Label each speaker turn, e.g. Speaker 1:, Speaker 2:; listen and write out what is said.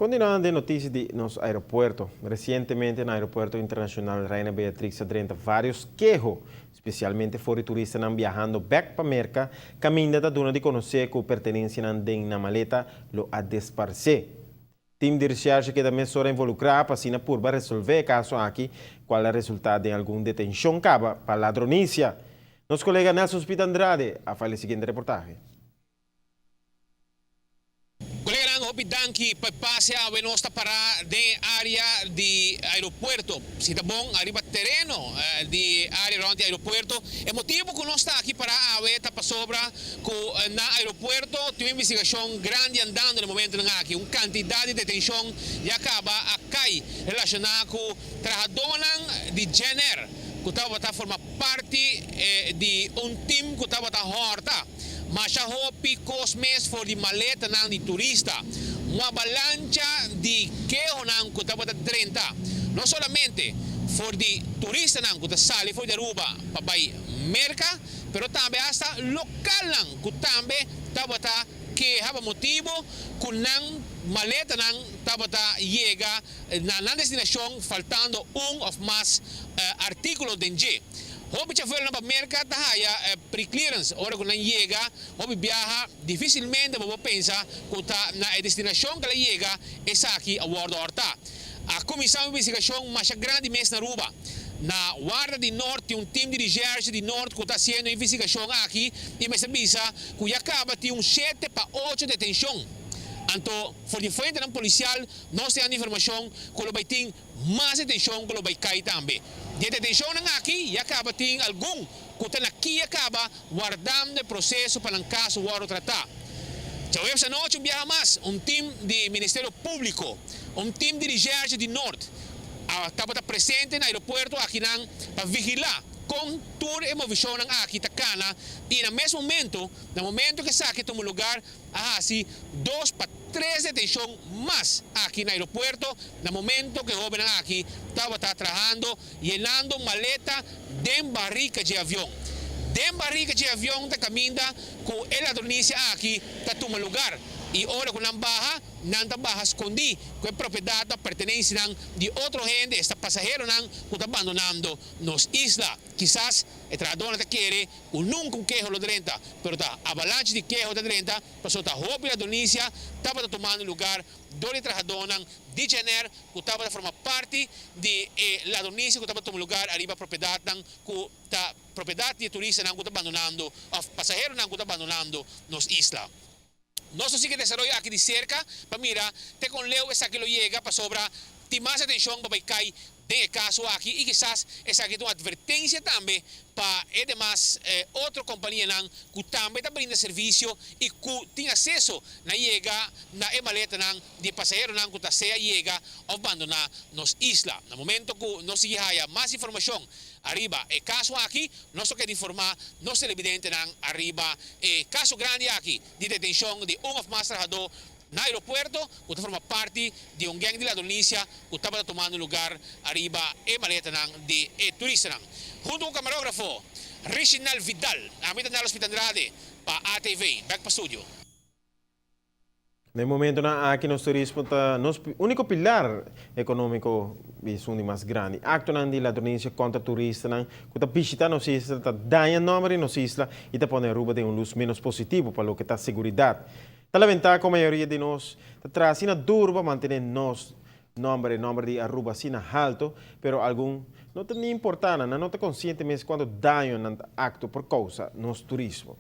Speaker 1: Continuando de notícias de nos aeropuertos. Recientemente, no Aeropuerto Internacional Reina Beatriz Adrenta, vários quejos, especialmente fora turistas não viajando back para Merca, caminho da dona de conhecer que pertencem na maleta lo a desparcer. Time de recherche que também será involucrado para assim por resolver caso aqui, qual é o resultado de alguma detenção caba para ladronícia. Nosso colega Nelson Spita Andrade a fazer a seguinte reportagem.
Speaker 2: Danki pagpase a nossa parada de área de aeropuerto. Se tá bom, arriba terreno de área around aeropuerto. É motivo que nós está aqui para a veta para sobra que na aeropuerto tem uma investigação grande andando no momento aqui. Uma quantidade de detenção já acaba a cair relacionada com trabalhadores de Jenner que estava a formar parte de time que estava a horta. Mas já hopi cosmes for de maleta nang de turista. Uma avalancha de quejo nang kutaba da 30. Não somente for de turista nang kuta sali for de Aruba papai merca, pero também hasta local nang kutambe tabata que haba motivo kunang maleta nang tabata llega na destinação faltando of mais artículos de NG. Hobi cha fuera na merca tahaya pre-clearance, ora quando chega, hobi viaja dificilmente mo pensa kuta na destinação que ela chega essa aqui a bordo horta. A comissão de investigação mais grande mês na Aruba. Na Guarda de Norte, time de recherche de Norte que está fazendo investigação aqui e me avisa que já acaba de 7 para 8 detenção. Então, por diferente do policial, nós temos informação que vai ter mais detenção que vai cair também. De detenção aqui, acaba de algum que está aqui acaba guardando o processo para o caso o tratar. Já essa noite viaja mais time do Ministério Público, time de recherche de Norte, estava presente no aeroporto aqui para vigilar com tour e movisão aqui Tacana e no mesmo momento, que está aqui no lugar, assim 2 para 3 detenções mais aqui no aeroporto, no momento que o jovem aqui estava trabalhando, llenando maleta de barrica de avião. De barriga de avião da caminda com a ladronícia aqui está no lugar. E ora quando não baja escondi que a propriedade pertence de outro gente, esta passageiro que está abandonando nos isla. Quizás o trabalhador não quer nunca um queijo de renta, mas a avalanche de queijo de renta, passou a roupa da Indonésia, estava tomando lugar do trabalhador de Jenner, que estava a formar parte de la Indonésia, que estava tomando lugar arriba a propriedade que está propriedade de turista que está abandonando, passageiro que está abandonando nos isla. Nós sí que desarrolla aqui de cerca, para mirar, te com leu essa que lo llega para sobra, te mais atenção para cair de caso aqui e quizás essa aqui é uma advertência também para e demais outra companhia que também está brindando serviço e que tem acesso na chega na maleta de passageiro que está se chega a abandonar nos isla. No momento que nós haya mais informação arriba e caso aqui, nós só queremos informar nós televidente arriba caso grande aqui de detenção de of mais trabalhador no aeropuerto, que forma parte de gang de la Indonésia que estava tomando lugar arriba e maleta de turista. Junto com o camarógrafo Reginald Vidal, a mitad na Hospital Andrade, para ATV, back para studio.
Speaker 1: No momento aqui no turismo, o único pilar econômico é o mais grande. Acto de ladronícia contra turistas, que está visitando nos islas, está dando nome nos islas e está pondo Aruba de luz menos positivo para o que está segurança. Está la ventaja que a maioria de nós está trazendo duro para manter nosso nome de Aruba assim alto, pero algum não tem importância, não está consciente mesmo quando dano acto por causa do turismo.